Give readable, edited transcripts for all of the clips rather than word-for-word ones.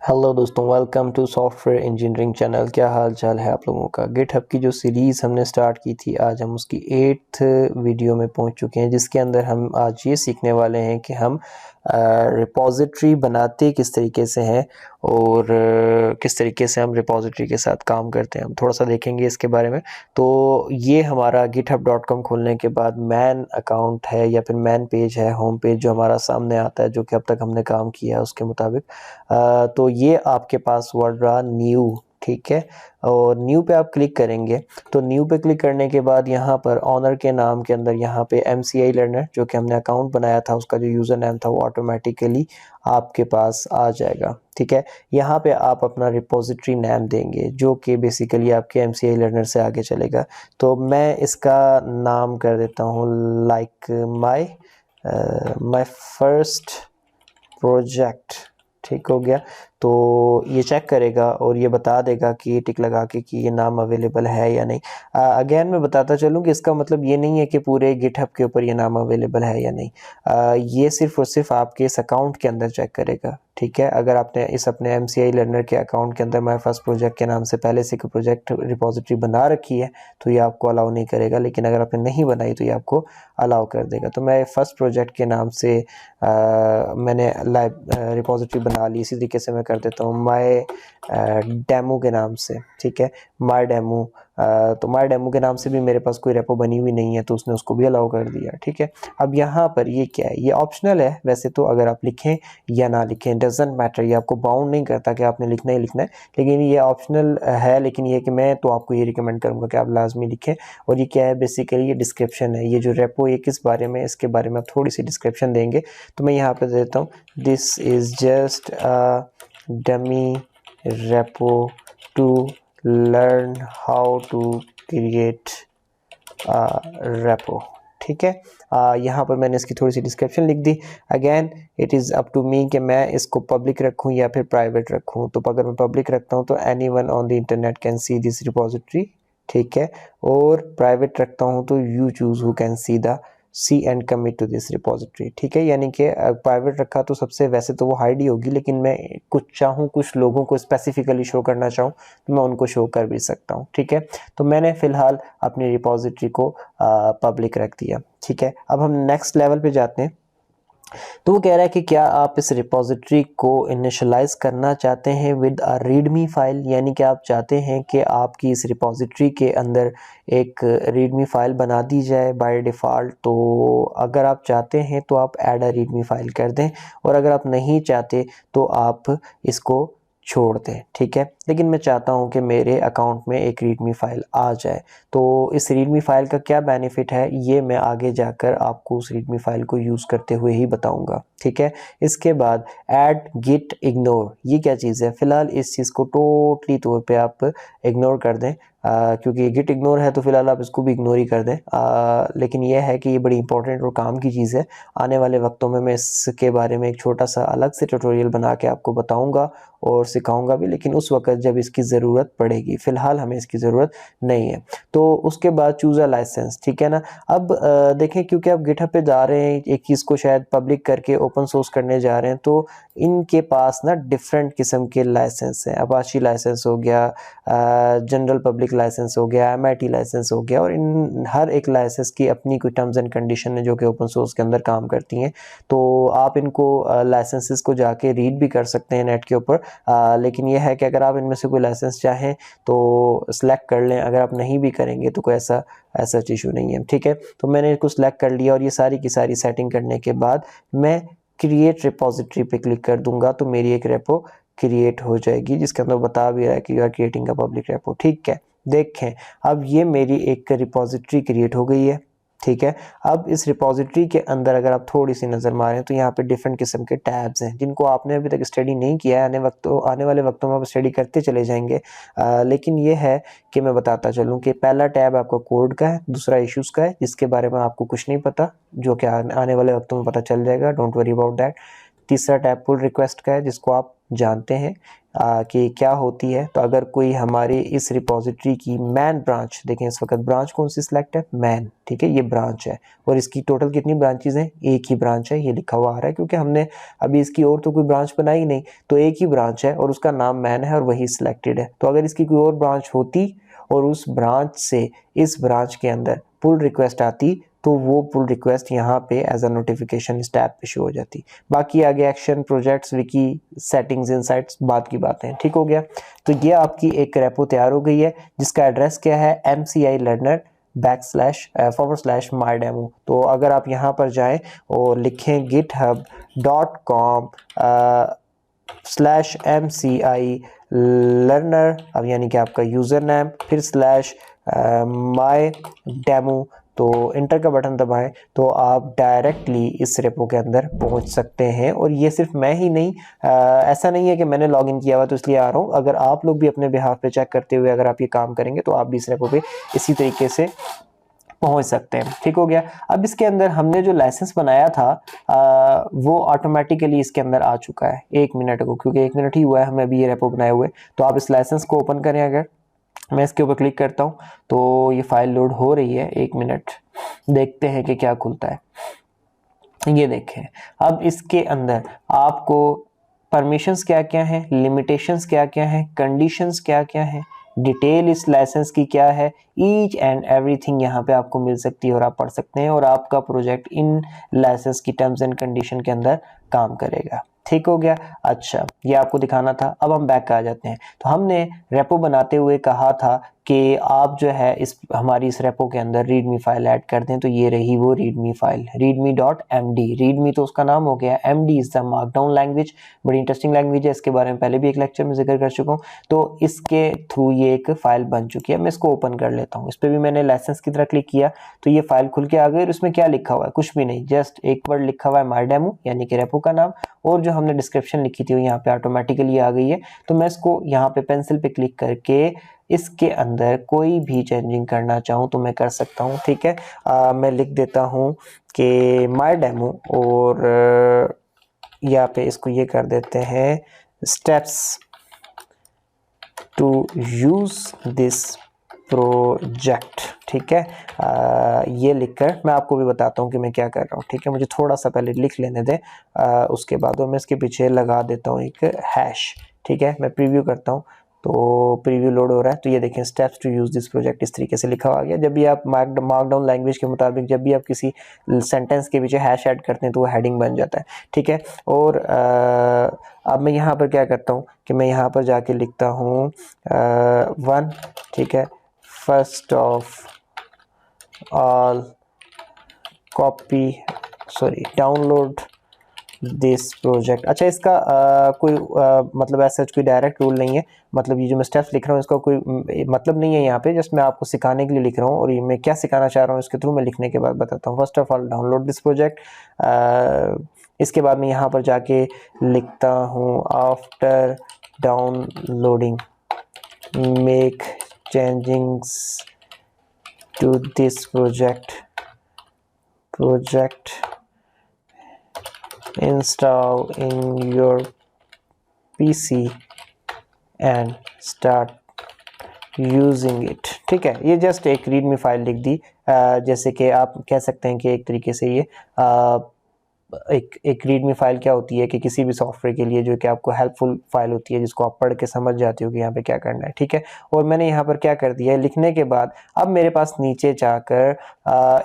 Hello दोस्तों, welcome to software engineering channel. क्या हाल चाल है आप लोगों का। गिटहब की जो सीरीज़ हमने स्टार्ट की थी, आज हम उसकी 8th वीडियो में पहुंच चुके हैं, जिसके अंदर हम आज ये सीखने वाले हैं कि हम रिपॉजिटरी बनाते किस तरीके से हैं और किस तरीके से हम रिपॉजिटरी के साथ काम करते हैं। हम थोड़ा सा देखेंगे इसके बारे में। तो ये हमारा github.com खोलने के बाद मैन अकाउंट है या फिर मैन पेज है, होम पेज जो हमारा सामने आता है, जो कि अब तक हमने काम किया है उसके मुताबिक। तो ये आपके पास वर्ड रहा न्यू, ठीक है। और न्यू पे आप क्लिक करेंगे तो न्यू पे क्लिक करने के बाद यहाँ पर ऑनर के नाम के अंदर यहाँ पे MCI लर्नर जो कि हमने अकाउंट बनाया था, उसका जो यूज़र नेम था वो ऑटोमेटिकली आपके पास आ जाएगा, ठीक है। यहाँ पे आप अपना रिपोजिटरी नेम देंगे जो कि बेसिकली आपके MCI लर्नर से आगे चलेगा। तो मैं इसका नाम कर देता हूँ लाइक माई फर्स्ट प्रोजेक्ट, ठीक हो गया। तो ये चेक करेगा और ये बता देगा कि ये टिक लगा के कि ये नाम अवेलेबल है या नहीं। अगेन मैं बताता चलूँ कि इसका मतलब ये नहीं है कि पूरे गिटहब के ऊपर ये नाम अवेलेबल है या नहीं। ये सिर्फ और सिर्फ आपके इस अकाउंट के अंदर चेक करेगा, ठीक है। अगर आपने इस अपने MCI लर्नर के अकाउंट के अंदर माई फर्स्ट प्रोजेक्ट के नाम से पहले से कोई प्रोजेक्ट रिपोजिटरी बना रखी है तो ये आपको अलाउ नहीं करेगा, लेकिन अगर आपने नहीं बनाई तो ये आपको अलाउ कर देगा। तो मैं फर्स्ट प्रोजेक्ट के नाम से मैंने रिपोजिटरी बना ली। इसी तरीके से मैं कर देता हूँ माई डेमो के नाम से, ठीक है, माई डेमो। तो माई डेमो के नाम से भी मेरे पास कोई रेपो बनी हुई नहीं है तो उसने उसको भी अलाउ कर दिया, ठीक है। अब यहाँ पर ये क्या है, ये ऑप्शनल है वैसे तो, अगर आप लिखें या ना लिखें डजेंट मैटर, ये आपको बाउंड नहीं करता कि आपने लिखना ही लिखना है, लेकिन ये ऑप्शनल है। लेकिन ये कि मैं तो आपको ये रिकमेंड करूँगा कि आप लाजमी लिखें। और ये क्या है, बेसिकली ये डिस्क्रिप्शन है, ये जो रेपो ये किस बारे में, इसके बारे में आप थोड़ी सी डिस्क्रिप्शन देंगे। तो मैं यहाँ पर देता हूँ this is just a dummy repo to learn how to create repo, ठीक है। यहाँ पर मैंने इसकी थोड़ी सी डिस्क्रिप्शन लिख दी। Again it is up to me कि मैं इसको पब्लिक रखूँ या फिर प्राइवेट रखूँ। तो अगर मैं पब्लिक रखता हूँ तो anyone on the internet can see this repository, ठीक है। और प्राइवेट रखता हूँ तो you choose who can see and commit to this repository, ठीक है। यानी कि प्राइवेट रखा तो सबसे वैसे तो वो हाइड ही होगी, लेकिन मैं कुछ चाहूँ कुछ लोगों को स्पेसिफिकली शो करना चाहूँ तो मैं उनको शो कर भी सकता हूँ, ठीक है। तो मैंने फ़िलहाल अपनी रिपोजिटरी को पब्लिक रख दिया, ठीक है। अब हम नेक्स्ट लेवल पे जाते हैं। तो वो कह रहा है कि क्या आप इस रिपोजिटरी को इनिशियलाइज करना चाहते हैं विद अ रीडमी फाइल, यानी कि आप चाहते हैं कि आपकी इस रिपोजिटरी के अंदर एक रीडमी फाइल बना दी जाए बाय डिफ़ॉल्ट। तो अगर आप चाहते हैं तो आप ऐड अ रीडमी फाइल कर दें, और अगर आप नहीं चाहते तो आप इसको छोड़ दें, ठीक है। लेकिन मैं चाहता हूं कि मेरे अकाउंट में एक रीडमी फाइल आ जाए। तो इस रीडमी फाइल का क्या बेनिफिट है ये मैं आगे जाकर आपको उस रीडमी फाइल को यूज़ करते हुए ही बताऊंगा, ठीक है। इसके बाद ऐड गिट इग्नोर, ये क्या चीज़ है। फिलहाल इस चीज़ को टोटली तौर पे आप इग्नोर कर दें, क्योंकि गिट इग्नोर है तो फिलहाल आप इसको भी इग्नोर ही कर दें। लेकिन यह है कि ये बड़ी इंपॉर्टेंट और काम की चीज़ है। आने वाले वक्तों में मैं इसके बारे में एक छोटा सा अलग से ट्यूटोरियल बना के आपको बताऊंगा और सिखाऊंगा भी, लेकिन उस वक्त जब इसकी ज़रूरत पड़ेगी। फ़िलहाल हमें इसकी ज़रूरत नहीं है। तो उसके बाद चूज़ अ लाइसेंस, ठीक है ना। अब देखें, क्योंकि आप गिटहब पे जा रहे हैं एक चीज़ को शायद पब्लिक करके ओपन सोर्स करने जा रहे हैं, तो इनके पास ना डिफरेंट किस्म के लाइसेंस हैं। अपाची लाइसेंस हो गया, जनरल पब्लिक लाइसेंस हो गया, MIT लाइसेंस हो गया, और इन हर एक लाइसेंस की अपनी कोई टर्म्स एंड कंडीशन है जो कि ओपन सोर्स के अंदर काम करती हैं। तो आप इनको लाइसेंसेस को जाके रीड भी कर सकते हैं नेट के ऊपर। लेकिन यह है कि अगर आप इनमें से कोई लाइसेंस चाहें तो सिलेक्ट कर लें, अगर आप नहीं भी करेंगे तो कोई ऐसा इशू नहीं है, ठीक है। तो मैंने इसको सिलेक्ट कर लिया और ये सारी की सारी सेटिंग करने के बाद मैं क्रिएट रिपोजिटरी पे क्लिक कर दूंगा तो मेरी एक रेपो क्रिएट हो जाएगी, जिसके अंदर बता भी रहा है कि you are creating a public repo, ठीक है। देखें, अब ये मेरी एक रिपोजिटरी क्रिएट हो गई है, ठीक है। अब इस रिपोजिटरी के अंदर अगर आप थोड़ी सी नज़र मारें तो यहाँ पे डिफरेंट किस्म के टैब्स हैं जिनको आपने अभी तक स्टडी नहीं किया है। आने वाले वक्तों में आप स्टडी करते चले जाएंगे। लेकिन ये है कि मैं बताता चलूँ कि पहला टैब आपका कोड का है, दूसरा इश्यूज़ का है जिसके बारे में आपको कुछ नहीं पता, जो कि आने वाले वक्तों में पता चल जाएगा। Don't worry about that. तीसरा टैब पुल रिक्वेस्ट का है, जिसको आप जानते हैं कि क्या होती है। तो अगर कोई हमारे इस रिपोजिटरी की मैन ब्रांच, देखें इस वक्त ब्रांच कौन सी सिलेक्ट है, मैन, ठीक है, ये ब्रांच है और इसकी टोटल कितनी ब्रांचेज हैं, एक ही ब्रांच है, ये लिखा हुआ आ रहा है क्योंकि हमने अभी इसकी और तो कोई ब्रांच बनाई नहीं, तो एक ही ब्रांच है और उसका नाम मैन है और वही सिलेक्टेड है। तो अगर इसकी कोई और ब्रांच होती और उस ब्रांच से इस ब्रांच के अंदर पुल रिक्वेस्ट आती तो वो पुल रिक्वेस्ट यहाँ पे एज अ नोटिफिकेशन इस टैब पे शो हो जाती। बाकी आगे action, projects, Vicky, settings, insights, बात की बातें, ठीक हो गया। तो ये आपकी एक रेपो तैयार हो गई है जिसका एड्रेस क्या है, MCI learner / my demo। तो अगर आप यहाँ पर जाएं और लिखें github.com/MCI learner, अब यानी कि आपका यूज़र नेम, फिर /my demo, तो इंटर का बटन दबाएं तो आप डायरेक्टली इस रेपो के अंदर पहुंच सकते हैं। और ये सिर्फ मैं ही नहीं, ऐसा नहीं है कि मैंने लॉगिन किया हुआ तो इसलिए आ रहा हूँ। अगर आप लोग भी अपने बिहाफ पे चेक करते हुए अगर आप ये काम करेंगे तो आप भी इस रेपो पे इसी तरीके से पहुंच सकते हैं, ठीक हो गया। अब इसके अंदर हमने जो लाइसेंस बनाया था वो ऑटोमेटिकली इसके अंदर आ चुका है 1 मिनट को, क्योंकि 1 मिनट ही हुआ है हमें अभी ये रेपो बनाए हुए। तो आप इस लाइसेंस को ओपन करें, अगर मैं इसके ऊपर क्लिक करता हूं तो ये फाइल लोड हो रही है, 1 मिनट, देखते हैं कि क्या खुलता है। ये देखें, अब इसके अंदर आपको परमिशंस क्या क्या हैं, लिमिटेशंस क्या क्या हैं, कंडीशंस क्या क्या हैं, डिटेल इस लाइसेंस की क्या है, ईच एंड एवरीथिंग यहाँ पे आपको मिल सकती है और आप पढ़ सकते हैं और आपका प्रोजेक्ट इन लाइसेंस की टर्म्स एंड कंडीशन के अंदर काम करेगा, ठीक हो गया। अच्छा, ये आपको दिखाना था। अब हम बैक आ जाते हैं। तो हमने रेपो बनाते हुए कहा था कि आप जो है हमारी इस रेपो के अंदर रीडमी फाइल ऐड कर दें। तो ये रही वो रीडमी फाइल, readme.md। रीडमी तो उसका नाम हो गया, MD is the markdown language, बड़ी इंटरेस्टिंग लैंग्वेज है, इसके बारे में पहले भी एक लेक्चर में जिक्र कर चुका हूँ। तो इसके थ्रू ये एक फाइल बन चुकी है। मैं इसको ओपन कर लेता हूँ। इस पर भी मैंने लाइसेंस की तरह क्लिक किया तो ये फाइल खुल के आ गई और इसमें क्या लिखा हुआ है, कुछ भी नहीं, जस्ट एक वर्ड लिखा हुआ है माय डेमो, यानी कि रेपो का नाम, और जो हमने डिस्क्रिप्शन लिखी थी वो यहाँ पे ऑटोमेटिकली आ गई है। तो मैं इसको यहाँ पे पेंसिल पे क्लिक करके इसके अंदर कोई भी चेंजिंग करना चाहूँ तो मैं कर सकता हूँ, ठीक है। मैं लिख देता हूँ कि माय डेमो और यहाँ पे इसको ये कर देते हैं steps to use this project, ठीक है। ये लिखकर मैं आपको भी बताता हूँ कि मैं क्या कर रहा हूँ, ठीक है। मुझे थोड़ा सा पहले लिख लेने दें, उसके बाद मैं इसके पीछे लगा देता हूँ एक हैश, ठीक है। मैं प्रीव्यू करता हूँ तो प्रीव्यू लोड हो रहा है। तो ये देखें steps to use this project इस तरीके से लिखा हुआ गया। जब भी आप मार्कडाउन लैंग्वेज के मुताबिक जब भी आप किसी सेंटेंस के पीछे हैश ऐड करते हैं तो वो हेडिंग बन जाता है, ठीक है। और अब मैं यहाँ पर क्या करता हूँ कि मैं यहाँ पर जाके लिखता हूँ 1, ठीक है, first of all download this project. अच्छा, इसका कोई मतलब ऐसा कोई डायरेक्ट रूल नहीं है, मतलब ये जो मैं स्टेप्स लिख रहा हूँ इसका कोई मतलब नहीं है यहाँ पे, जस्ट मैं आपको सिखाने के लिए लिख रहा हूँ और ये मैं क्या सिखाना चाह रहा हूँ इसके थ्रू मैं लिखने के बाद बताता हूँ। First of all download this project, इसके बाद मैं यहाँ पर जाके लिखता हूँ after downloading make changings to this project install in your PC and start using it, ठीक है। ये जस्ट एक रीडमी फाइल लिख दी, जैसे कि आप कह सकते हैं कि एक तरीके से ये एक रीडमी फाइल क्या होती है कि किसी भी सॉफ्टवेयर के लिए जो कि आपको हेल्पफुल फाइल होती है जिसको आप पढ़ के समझ जाते हो कि यहाँ पे क्या करना है, ठीक है। और मैंने यहाँ पर क्या कर दिया है, लिखने के बाद अब मेरे पास नीचे जाकर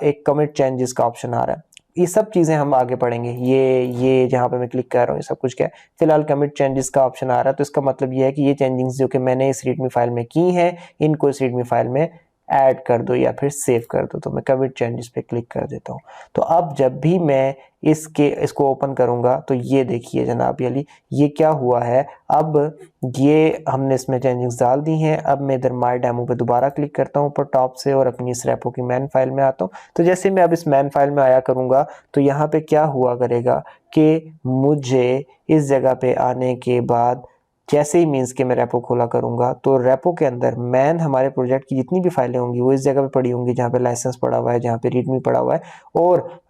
एक कमिट चेंजेस का ऑप्शन आ रहा है। ये सब चीज़ें हम आगे पढ़ेंगे। ये जहाँ पे मैं क्लिक कर रहा हूँ ये सब कुछ क्या है, फिलहाल कमिट चेंजेस का ऑप्शन आ रहा है। तो इसका मतलब ये है कि ये चेंजिंग्स जो कि मैंने इस रीडमी फाइल में की हैं इनको इस रीडमी फाइल में ऐड कर दो या फिर सेव कर दो। तो मैं कमिट चेंजेस पे क्लिक कर देता हूँ। तो अब जब भी मैं इसको ओपन करूँगा तो ये देखिए जनाब अली, ये क्या हुआ है, अब ये हमने इसमें चेंजिंग्स डाल दी हैं। अब मैं इधर माय डेमो पे दोबारा क्लिक करता हूँ ऊपर टॉप से और अपनी इस रेपो की मैन फाइल में आता हूँ। तो जैसे मैं अब इस मैन फाइल में आया करूँगा तो यहाँ पे क्या हुआ करेगा कि मुझे इस जगह पे आने के बाद जैसे ही मीन्स के मैं रेपो खोला करूँगा तो रेपो के अंदर मैन हमारे प्रोजेक्ट की जितनी भी फाइलें होंगी वो इस जगह पे पड़ी होंगी जहाँ पे लाइसेंस पड़ा हुआ है, जहाँ पे रीडमी पड़ा हुआ है, और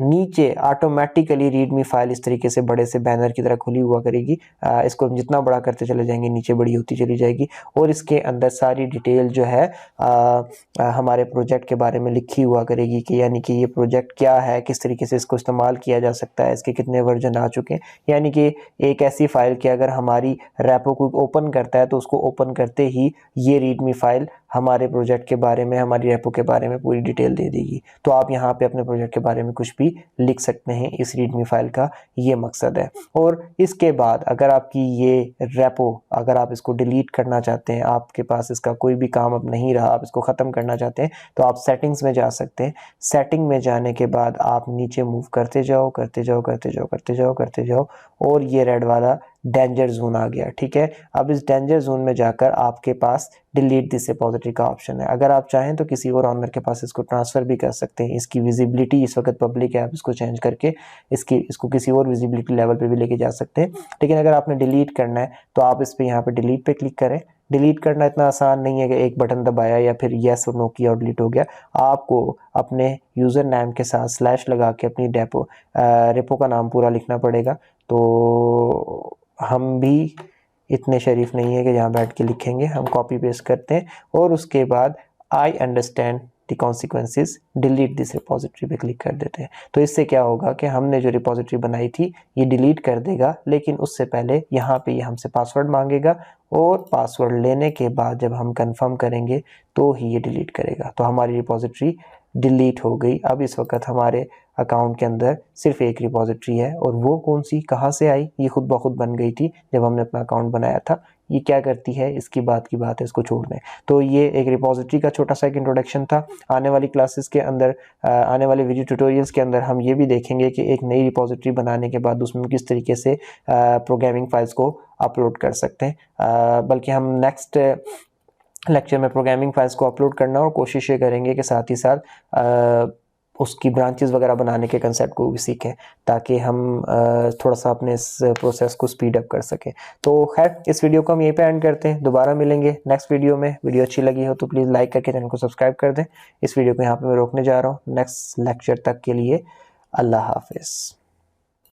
नीचे ऑटोमेटिकली रीडमी फाइल इस तरीके से बड़े से बैनर की तरह खुली हुआ करेगी। इसको जितना बड़ा करते चले जाएंगे नीचे बड़ी होती चली जाएगी, और इसके अंदर सारी डिटेल जो है हमारे प्रोजेक्ट के बारे में लिखी हुआ करेगी कि यानी कि ये प्रोजेक्ट क्या है, किस तरीके से इसको इस्तेमाल किया जा सकता है, इसके कितने वर्जन आ चुके हैं। यानी कि एक ऐसी फाइल कि अगर हमारी रेपो को ओपन करता है तो उसको ओपन करते ही ये रीडमी फाइल हमारे प्रोजेक्ट के बारे में, हमारी रेपो के बारे में पूरी डिटेल दे देगी। तो आप यहाँ पे अपने प्रोजेक्ट के बारे में कुछ भी लिख सकते हैं, इस रीडमी फाइल का ये मकसद है। और इसके बाद अगर आपकी ये रेपो, अगर आप इसको डिलीट करना चाहते हैं, आपके पास इसका कोई भी काम अब नहीं रहा, आप इसको ख़त्म करना चाहते हैं, तो आप सेटिंग्स में जा सकते हैं। सेटिंग में जाने के बाद आप नीचे मूव करते जाओ करते जाओ करते जाओ करते जाओ करते जाओ, और ये रेड वाला डेंजर जोन आ गया, ठीक है। अब इस डेंजर जोन में जाकर आपके पास डिलीट दिस रिपॉजिटरी का ऑप्शन है। अगर आप चाहें तो किसी और ऑनर के पास इसको ट्रांसफ़र भी कर सकते हैं। इसकी विजिबिलिटी इस वक्त पब्लिक है, आप इसको चेंज करके इसको किसी और विजिबिलिटी लेवल पे भी लेके जा सकते हैं। लेकिन अगर आपने डिलीट करना है तो आप इस पर यहाँ पे डिलीट पे क्लिक करें। डिलीट करना इतना आसान नहीं है कि एक बटन दबाया या फिर येस और नो किया और डिलीट हो गया। आपको अपने यूज़र नेम के साथ स्लैश लगा के अपनी रेपो का नाम पूरा लिखना पड़ेगा। तो हम भी इतने शरीफ नहीं है कि जहाँ बैठ के लिखेंगे, हम कॉपी पेस्ट करते हैं और उसके बाद I understand the consequences, delete this repository पे क्लिक कर देते हैं। तो इससे क्या होगा कि हमने जो रिपॉजिटरी बनाई थी ये डिलीट कर देगा, लेकिन उससे पहले यहाँ पे ये हमसे पासवर्ड मांगेगा, और पासवर्ड लेने के बाद जब हम कंफर्म करेंगे तो ही ये डिलीट करेगा। तो हमारी रिपॉजिटरी डिलीट हो गई। अब इस वक्त हमारे अकाउंट के अंदर सिर्फ एक रिपॉजिटरी है, और वो कौन सी, कहाँ से आई, ये खुद ब खुद बन गई थी जब हमने अपना अकाउंट बनाया था। ये क्या करती है इसकी बात है, इसको छोड़ दें। तो ये एक रिपॉजिटरी का छोटा सा एक इंट्रोडक्शन था। आने वाली क्लासेस के अंदर, आने वाले वीडियो ट्यूटोरियल्स के अंदर हम ये भी देखेंगे कि एक नई रिपॉजिटरी बनाने के बाद उसमें किस तरीके से प्रोग्रामिंग फाइल्स को अपलोड कर सकते हैं। बल्कि हम नेक्स्ट लेक्चर में प्रोग्रामिंग फाइल्स को अपलोड करना और कोशिश ये करेंगे कि साथ ही साथ उसकी ब्रांचेस वगैरह बनाने के कंसेप्ट को भी सीखें, ताकि हम थोड़ा सा अपने इस प्रोसेस को स्पीड अप कर सकें। तो खैर इस वीडियो को हम यहीं पे एंड करते हैं, दोबारा मिलेंगे नेक्स्ट वीडियो में। वीडियो अच्छी लगी हो तो प्लीज़ लाइक करके चैनल को सब्सक्राइब कर दें। इस वीडियो को यहाँ पे मैं रोकने जा रहा हूँ। नेक्स्ट लेक्चर तक के लिए अल्लाह हाफिज़।